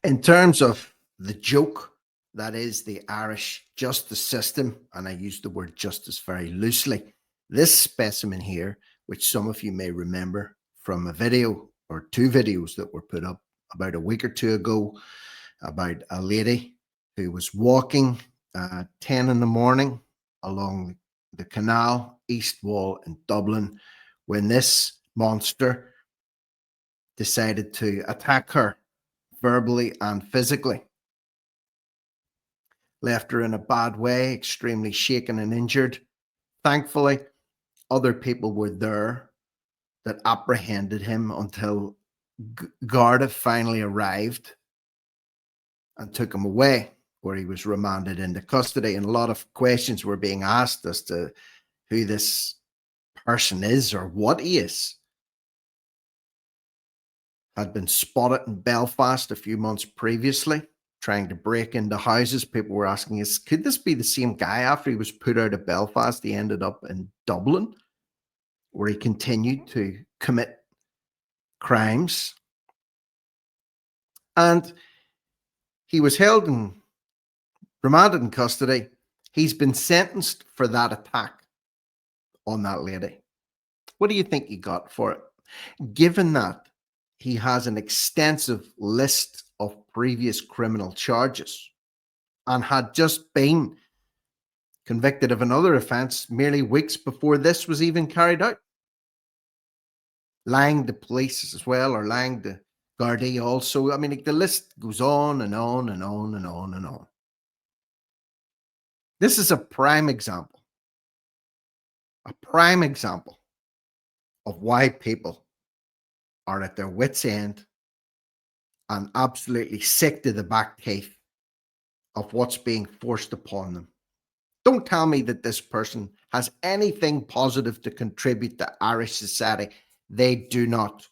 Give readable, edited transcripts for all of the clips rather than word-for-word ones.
In terms of the joke that is the Irish justice system, and I use the word justice very loosely, this specimen here, which some of you may remember from a video or two videos that were put up about a week or two ago about a lady who was walking at 10 in the morning along the Canal East Wall in Dublin when this monster decided to attack her verbally and physically. Left her in a bad way, extremely shaken and injured. Thankfully, other people were there that apprehended him until Garda finally arrived and took him away, where he was remanded into custody. And a lot of questions were being asked as to who this person is or what he is. Had been spotted in Belfast a few months previously, trying to break into houses. People were asking us, could this be the same guy? After he was put out of Belfast, he ended up in Dublin, where he continued to commit crimes. And he was held and remanded in custody. He's been sentenced for that attack on that lady. What do you think he got for it? Given that he has an extensive list of previous criminal charges and had just been convicted of another offence merely weeks before this was even carried out. Lying to police as well, or lying to Gardaí also. I mean, the list goes on and on and on and on and on. This is a prime example of why people are at their wits' end and absolutely sick to the back teeth of what's being forced upon them. Don't tell me that this person has anything positive to contribute to Irish society. They do not.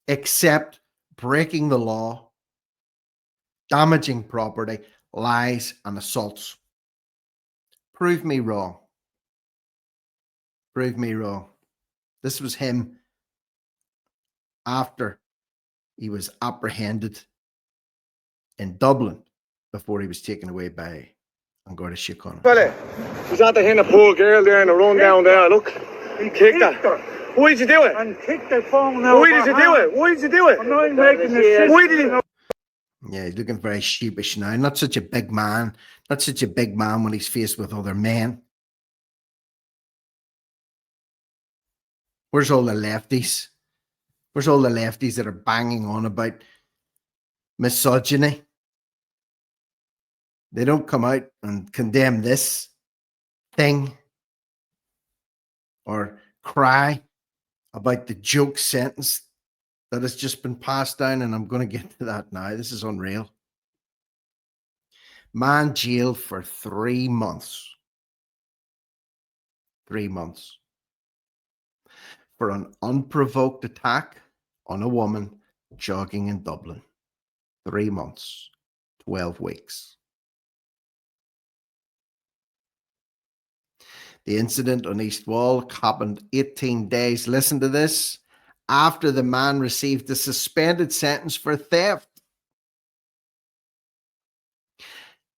Except breaking the law, damaging property, lies, and assaults. Prove me wrong. Prove me wrong. This was him after he was apprehended in Dublin before he was taken away by An Garda Síochána. He's out there hitting a poor girl there in the run down there. Look, he kicked her. Why did you do it? And kicked the phone now. Why did you do it? Why did you do it? I'm not making this. Why did you? Yeah, he's looking very sheepish now. Not such a big man. Not such a big man when he's faced with other men. Where's all the lefties? Where's all the lefties that are banging on about misogyny? They don't come out and condemn this thing or cry about the joke sentence that has just been passed down, and I'm going to get to that now. This is unreal. Man jailed for 3 months. 3 months. For an unprovoked attack on a woman jogging in Dublin. 3 months. 12 weeks. The incident on East Wall happened 18 days. Listen to this. After the man received a suspended sentence for theft.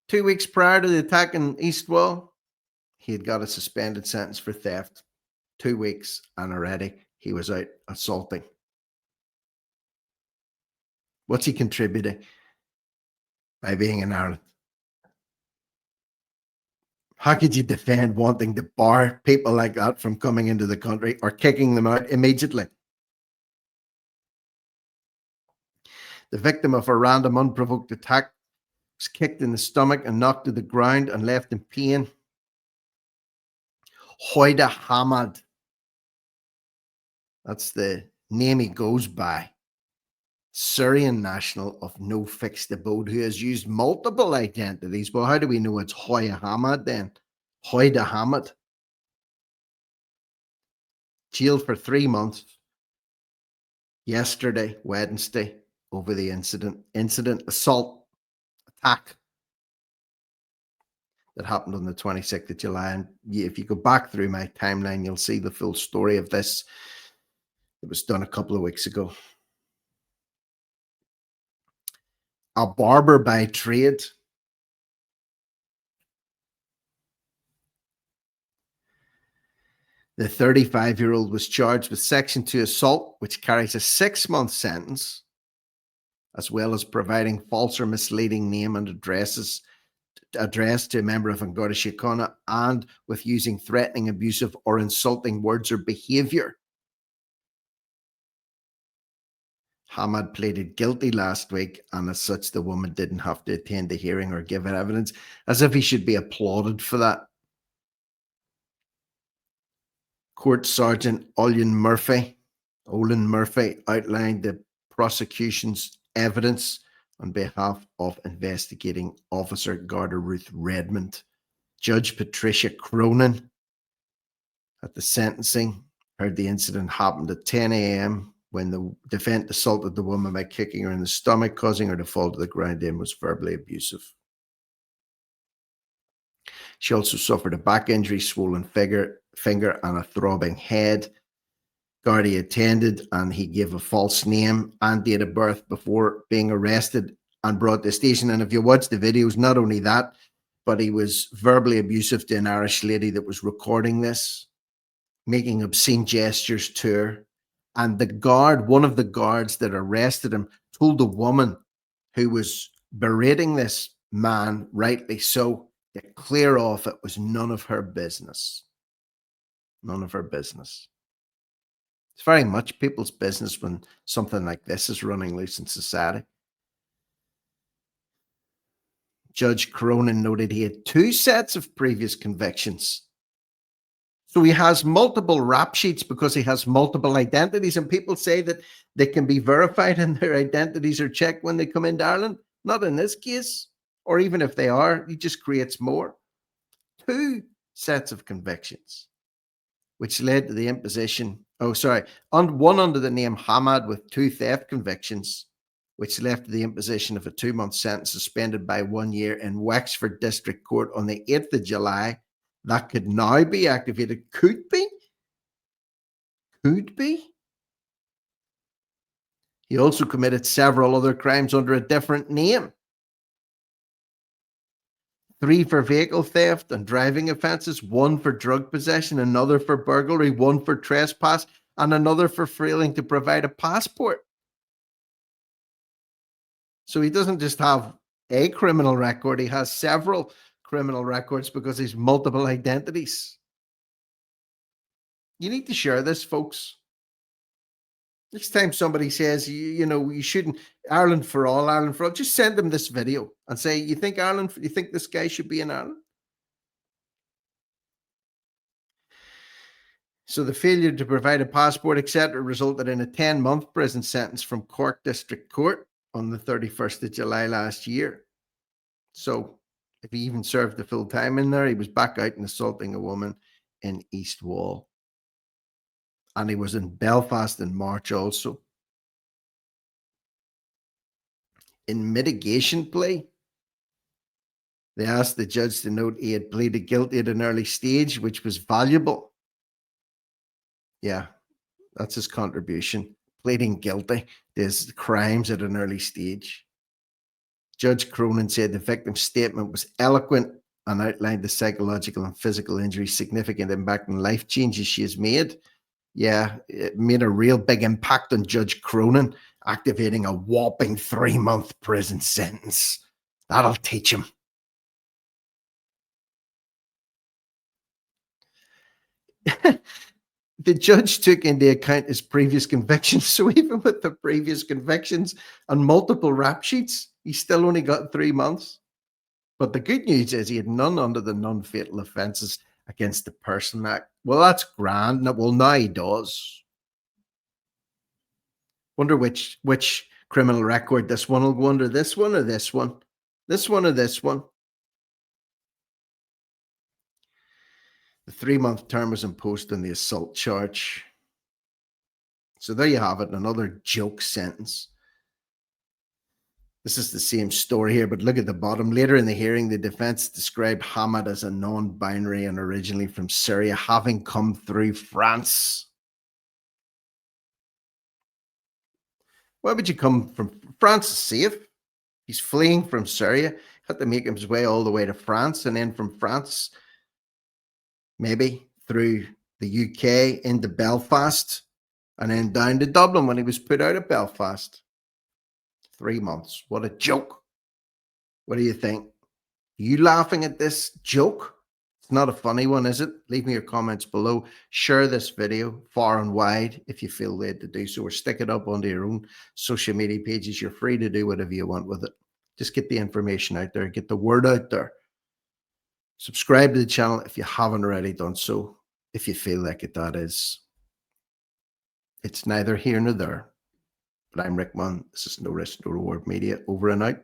2 weeks prior to the attack in East Wall, he had got a suspended sentence for theft. 2 weeks, and already he was out assaulting. What's he contributing by being in Ireland? How could you defend wanting to bar people like that from coming into the country or kicking them out immediately? The victim of a random unprovoked attack was kicked in the stomach and knocked to the ground and left in pain. Hoyda Hamad. That's the name he goes by. Syrian national of no fixed abode who has used multiple identities. Well, how do we know it's Hoyda Hamad then? Hoyda Hamad. Jailed for 3 months. Yesterday, Wednesday, over the incident, assault, attack that happened on the 26th of July. And if you go back through my timeline, you'll see the full story of this. It was done a couple of weeks ago. a barber by trade. The 35-year-old was charged with Section 2 assault, which carries a 6-month sentence, as well as providing false or misleading name and address to a member of An Garda Síochána, and with using threatening, abusive, or insulting words or behaviour. Hamad pleaded guilty last week, and as such, the woman didn't have to attend the hearing or give evidence, as if he should be applauded for that. Court Sergeant Olin Murphy outlined the prosecution's evidence on behalf of investigating officer Garda Ruth Redmond. Judge Patricia Cronin, at the sentencing, heard the incident happened at 10 a.m. when the defendant assaulted the woman by kicking her in the stomach, causing her to fall to the ground, and was verbally abusive. She also suffered a back injury, swollen finger, and a throbbing head. Gardaí attended, and he gave a false name and date of birth before being arrested and brought to the station. And if you watch the videos, not only that, but he was verbally abusive to an Irish lady that was recording this, making obscene gestures to her. And the guard, one of the guards that arrested him, told the woman who was berating this man, rightly so, to clear off. It was none of her business. None of her business. It's very much people's business when something like this is running loose in society. Judge Cronin noted he had 2 sets of previous convictions. So he has multiple rap sheets because he has multiple identities, and people say that they can be verified and their identities are checked when they come into Ireland. Not in this case, or even if they are, he just creates more. 2 sets of convictions, which led to the imposition, one under the name Hamad with 2 theft convictions, which led to the imposition of a 2-month sentence suspended by 1 year in Wexford District Court on the 8th of July. That could now be activated. Could be. He also committed several other crimes under a different name. 3 for vehicle theft and driving offences, 1 for drug possession, another for burglary, 1 for trespass, and another for failing to provide a passport. So he doesn't just have a criminal record, he has several criminal records because he's multiple identities. You need to share this, folks. Next time somebody says, you shouldn't, Ireland for all, just send them this video and say, you think this guy should be in Ireland? So the failure to provide a passport, etc., resulted in a 10-month prison sentence from Cork District Court on the 31st of July last year. So if he even served the full time in there, he was back out and assaulting a woman in East Wall. And he was in Belfast in March also. In mitigation plea, they asked the judge to note he had pleaded guilty at an early stage, which was valuable. Yeah, that's his contribution. Pleading guilty to his crimes at an early stage. Judge Cronin said the victim's statement was eloquent and outlined the psychological and physical injury, significant impact and life changes she has made. Yeah, it made a real big impact on Judge Cronin, activating a whopping 3-month prison sentence. That'll teach him. The judge took into account his previous convictions. So even with the previous convictions and multiple rap sheets, he still only got 3 months. But the good news is he had none under the Non-Fatal Offences Against the Person Act. Well, that's grand. Well, now he does. Wonder which criminal record this one will go under. This one or this one? This one or this one? The 3-month term was imposed on the assault charge. So there you have it, another joke sentence. This is the same story here, but look at the bottom. Later in the hearing, the defense described Hamad as a non-binary and originally from Syria, having come through France. Why would you come from France? Is safe. He's fleeing from Syria, had to make his way all the way to France, and then from France, maybe through the UK into Belfast, and then down to Dublin when he was put out of Belfast. 3 months. What a joke. What do you think? Are you laughing at this joke? It's not a funny one, is it? Leave me your comments below. Share this video far and wide if you feel led to do so, or stick it up onto your own social media pages. You're free to do whatever you want with it. Just get the information out there, get the word out there. Subscribe to the channel if you haven't already done so. If you feel like it, that is. It's neither here nor there. But I'm Rick Munn. This is No Risk, No Reward Media. Over and out.